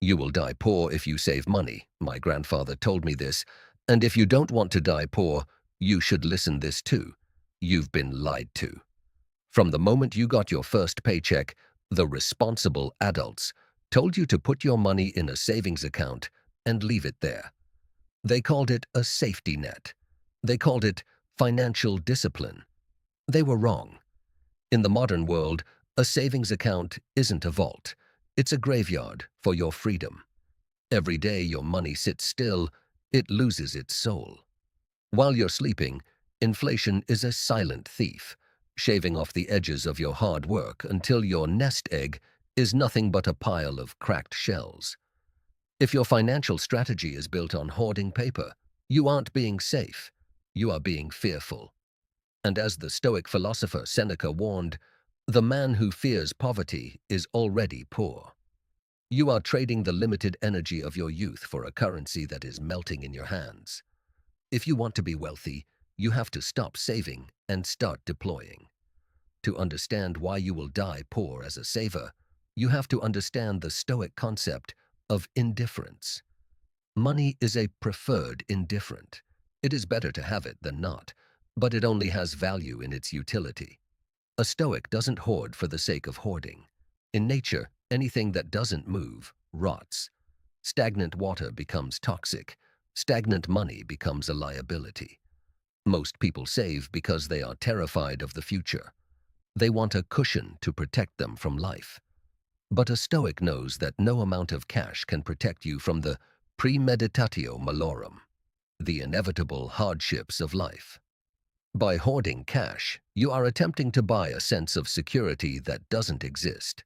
You will die poor if you save money. My grandfather told me this. And if you don't want to die poor, you should listen this too. You've been lied to. From the moment you got your first paycheck, the responsible adults told you to put your money in a savings account and leave it there. They called it a safety net. They called it financial discipline. They were wrong. In the modern world, a savings account isn't a vault. It's a graveyard for your freedom. Every day your money sits still, it loses its soul. While you're sleeping, inflation is a silent thief, shaving off the edges of your hard work until your nest egg is nothing but a pile of cracked shells. If your financial strategy is built on hoarding paper, you aren't being safe, you are being fearful. And as the Stoic philosopher Seneca warned, the man who fears poverty is already poor. You are trading the limited energy of your youth for a currency that is melting in your hands. If you want to be wealthy, you have to stop saving and start deploying. To understand why you will die poor as a saver, you have to understand the Stoic concept of indifference. Money is a preferred indifferent. It is better to have it than not, but it only has value in its utility. A Stoic doesn't hoard for the sake of hoarding. In nature, anything that doesn't move rots. Stagnant water becomes toxic. Stagnant money becomes a liability. Most people save because they are terrified of the future. They want a cushion to protect them from life. But a Stoic knows that no amount of cash can protect you from the premeditatio malorum, the inevitable hardships of life. By hoarding cash, you are attempting to buy a sense of security that doesn't exist.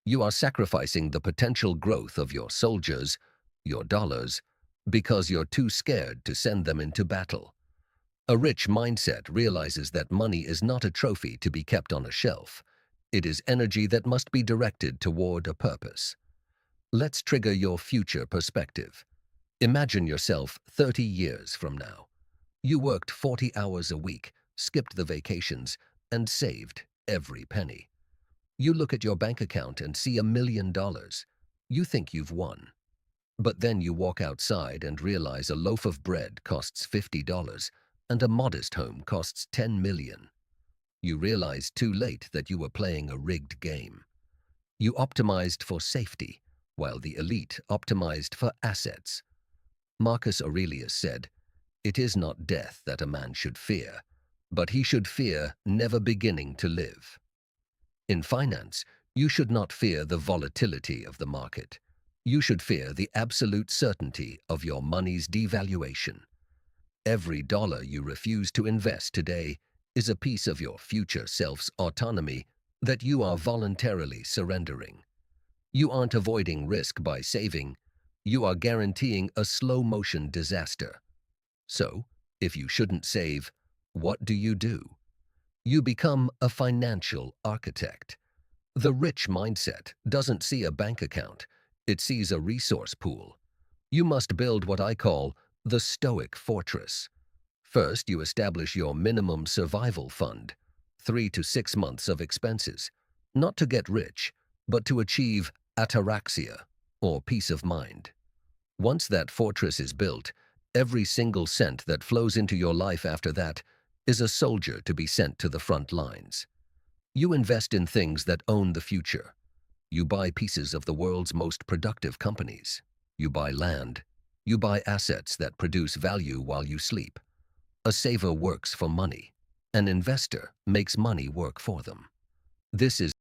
You are sacrificing the potential growth of your soldiers, your dollars, because you're too scared to send them into battle. A rich mindset realizes that money is not a trophy to be kept on a shelf. It is energy that must be directed toward a purpose. Let's trigger your future perspective. Imagine yourself 30 years from now. You worked 40 hours a week, skipped the vacations, and saved every penny. You look at your bank account and see $1 million. You think you've won. But then you walk outside and realize a loaf of bread costs $50 and a modest home costs $10 million. You realize too late that you were playing a rigged game. You optimized for safety, while the elite optimized for assets. Marcus Aurelius said, "It is not death that a man should fear, but he should fear never beginning to live." In finance, you should not fear the volatility of the market. You should fear the absolute certainty of your money's devaluation. Every dollar you refuse to invest today is a piece of your future self's autonomy that you are voluntarily surrendering. You aren't avoiding risk by saving. You are guaranteeing a slow-motion disaster. So, if you shouldn't save, what do? You become a financial architect. The rich mindset doesn't see a bank account. It sees a resource pool. You must build what I call the Stoic fortress. First, you establish your minimum survival fund, 3 to 6 months of expenses, not to get rich, but to achieve ataraxia, or peace of mind. Once that fortress is built, every single cent that flows into your life after that is a soldier to be sent to the front lines. You invest in things that own the future. You buy pieces of the world's most productive companies. You buy land. You buy assets that produce value while you sleep. A saver works for money. An investor makes money work for them. This is